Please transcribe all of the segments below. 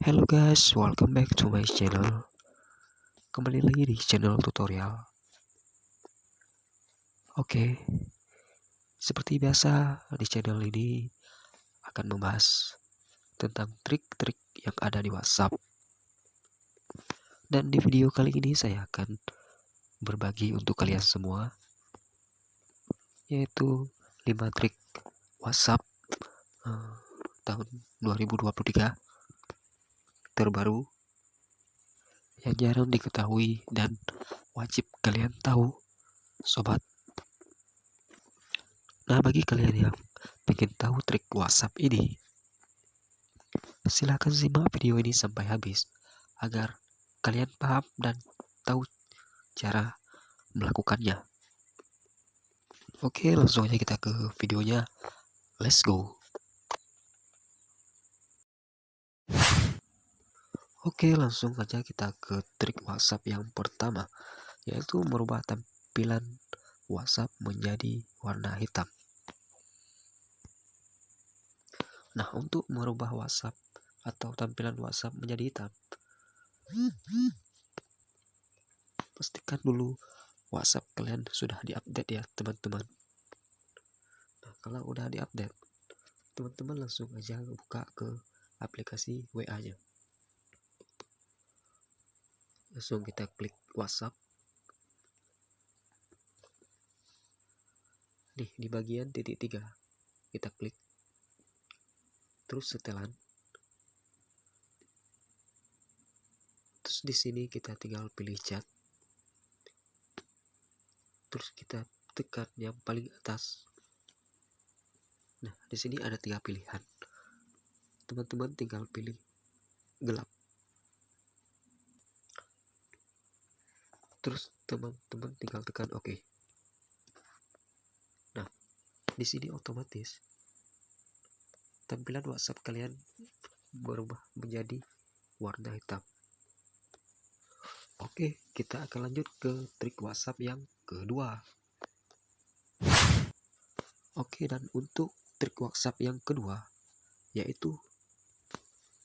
Hello guys, welcome back to my channel. Kembali lagi di channel tutorial. Oke, seperti biasa di channel ini akan membahas tentang trik-trik yang ada di WhatsApp. Dan di video kali ini saya akan berbagi untuk kalian semua, yaitu 5 trik WhatsApp tahun 2023 terbaru yang jarang diketahui dan wajib kalian tahu, sobat. Nah, bagi kalian yang ingin tahu trik WhatsApp ini, silakan simak video ini sampai habis agar kalian paham dan tahu cara melakukannya. Oke, langsung aja kita ke videonya. Let's go. Oke, langsung aja kita ke trik WhatsApp yang pertama, yaitu merubah tampilan WhatsApp menjadi warna hitam. Nah, untuk merubah WhatsApp atau tampilan WhatsApp menjadi hitam, pastikan dulu WhatsApp kalian sudah diupdate ya, teman-teman. Nah, kalau udah diupdate, teman-teman langsung aja buka ke aplikasi WA-nya. Langsung kita klik WhatsApp. Nih, di bagian titik 3 kita klik. Terus setelan. Terus di sini kita tinggal pilih chat. Terus kita tekan yang paling atas. Nah, di sini ada 3 pilihan. Teman-teman tinggal pilih gelap. Terus teman-teman tinggal tekan OK. Nah, di sini otomatis tampilan WhatsApp kalian berubah menjadi warna hitam. Oke, kita akan lanjut ke trik WhatsApp yang kedua. Oke, dan untuk trik WhatsApp yang kedua, yaitu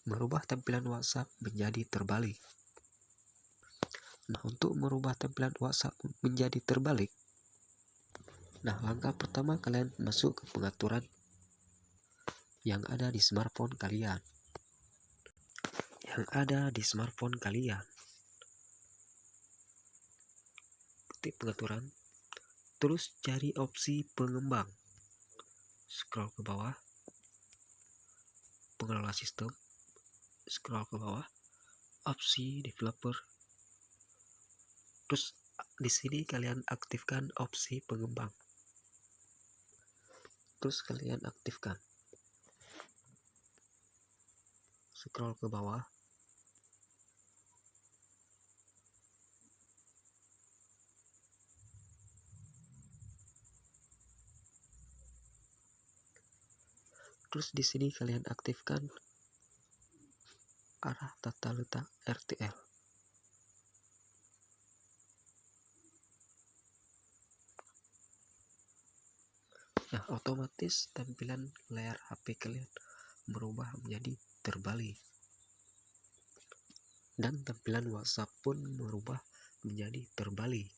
merubah tampilan WhatsApp menjadi terbalik. Nah, untuk merubah tampilan WhatsApp menjadi terbalik, nah, langkah pertama kalian masuk ke pengaturan yang ada di smartphone kalian. Ketik pengaturan, terus cari opsi pengembang. Scroll ke bawah, pengelola sistem, scroll ke bawah, opsi developer. Terus di sini kalian aktifkan opsi pengembang. Terus kalian aktifkan. Scroll ke bawah. Terus di sini kalian aktifkan arah tata letak RTL. Nah, otomatis tampilan layar HP kalian berubah menjadi terbalik. Dan tampilan WhatsApp pun berubah menjadi terbalik.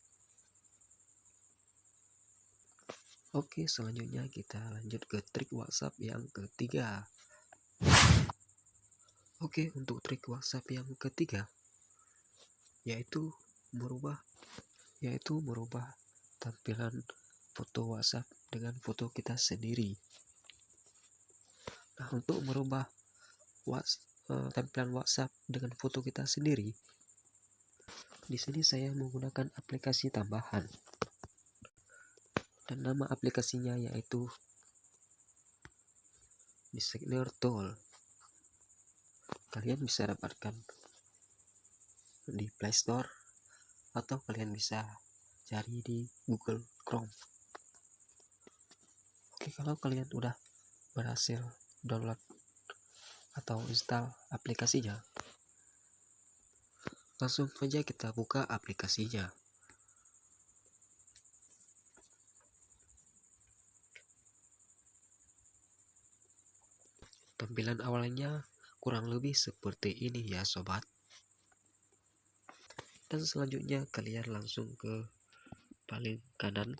Oke, selanjutnya kita lanjut ke trik WhatsApp yang ketiga. Oke, untuk trik WhatsApp yang ketiga, yaitu merubah tampilan foto WhatsApp dengan foto kita sendiri. Nah, untuk merubah tampilan WhatsApp dengan foto kita sendiri, di sini saya menggunakan aplikasi tambahan. Dan nama aplikasinya yaitu Designer Tool. Kalian bisa dapatkan di Play Store atau kalian bisa cari di Google Chrome. Oke, kalau kalian udah berhasil download atau install aplikasinya, langsung saja kita buka aplikasinya. Tampilan awalnya kurang lebih seperti ini ya sobat. Dan selanjutnya kalian langsung ke paling kanan.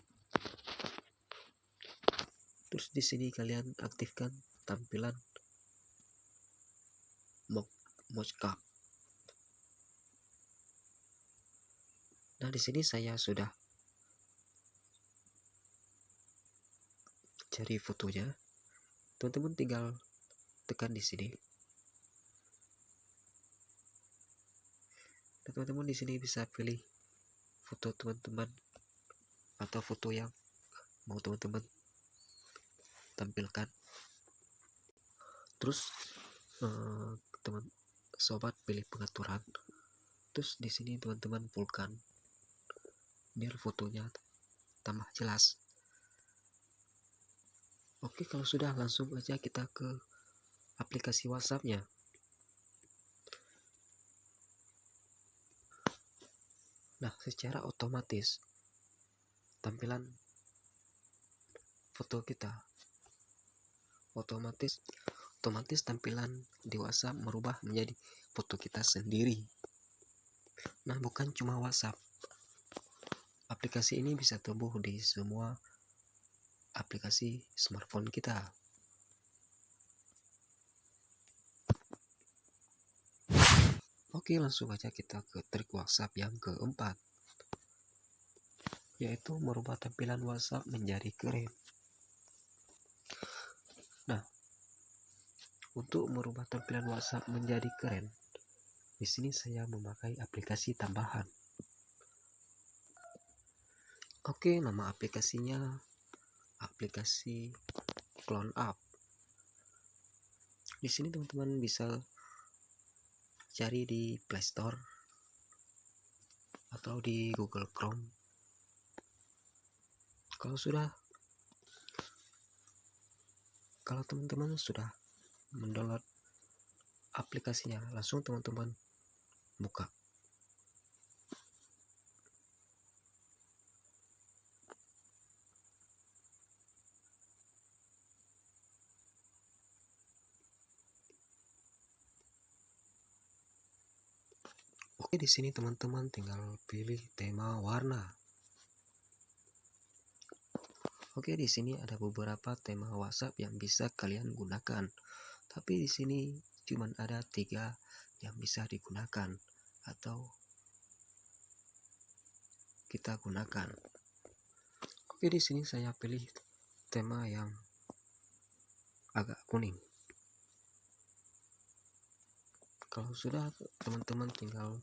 Terus di sini kalian aktifkan tampilan mockup. Nah, di sini saya sudah cari fotonya. Teman-teman tinggal tekan di sini. Dan teman-teman di sini bisa pilih foto teman-teman atau foto yang mau teman-teman tampilkan. Terus teman sobat pilih pengaturan. Terus di sini teman-teman fullkan biar fotonya tambah jelas. Oke, kalau sudah langsung aja kita ke aplikasi WhatsApp-nya. Nah, secara otomatis tampilan foto kita otomatis tampilan di WhatsApp merubah menjadi foto kita sendiri. Nah, bukan cuma WhatsApp. Aplikasi ini bisa tumbuh di semua aplikasi smartphone kita. Oke, langsung aja kita ke trik WhatsApp yang keempat, yaitu merubah tampilan WhatsApp menjadi keren. Nah, untuk merubah tampilan WhatsApp menjadi keren, di sini saya memakai aplikasi tambahan. Oke, nama aplikasinya aplikasi Clone Up. Di sini teman-teman bisa cari di Play Store atau di Google Chrome. Kalau teman-teman sudah mendownload aplikasinya, langsung teman-teman buka. Oke, di sini teman-teman tinggal pilih tema warna. Oke, di sini ada beberapa tema WhatsApp yang bisa kalian gunakan. Tapi di sini cuma ada 3 yang bisa digunakan atau kita gunakan. Oke, di sini saya pilih tema yang agak kuning. Kalau sudah, teman-teman tinggal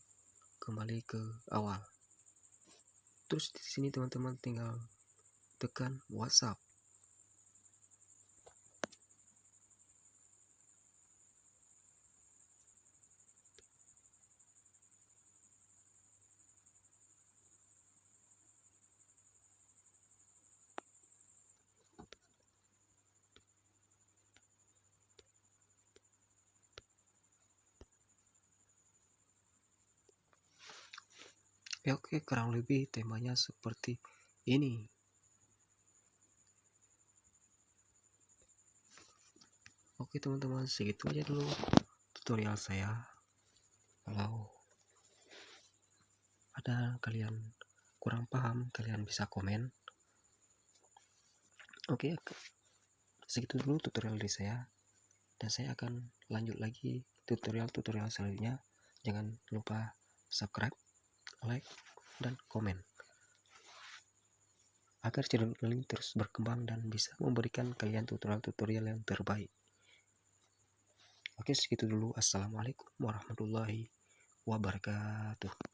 kembali ke awal. Terus di sini teman-teman tinggal tekan WhatsApp. Ya, oke, kurang lebih temanya seperti ini. Oke teman-teman, segitu aja dulu tutorial saya. Kalau ada kalian kurang paham, kalian bisa komen. Oke, segitu dulu tutorial dari saya. Dan saya akan lanjut lagi tutorial-tutorial selanjutnya. Jangan lupa subscribe, like, dan komen agar channel ini terus berkembang dan bisa memberikan kalian tutorial-tutorial yang terbaik. Oke, segitu dulu. Assalamualaikum warahmatullahi wabarakatuh.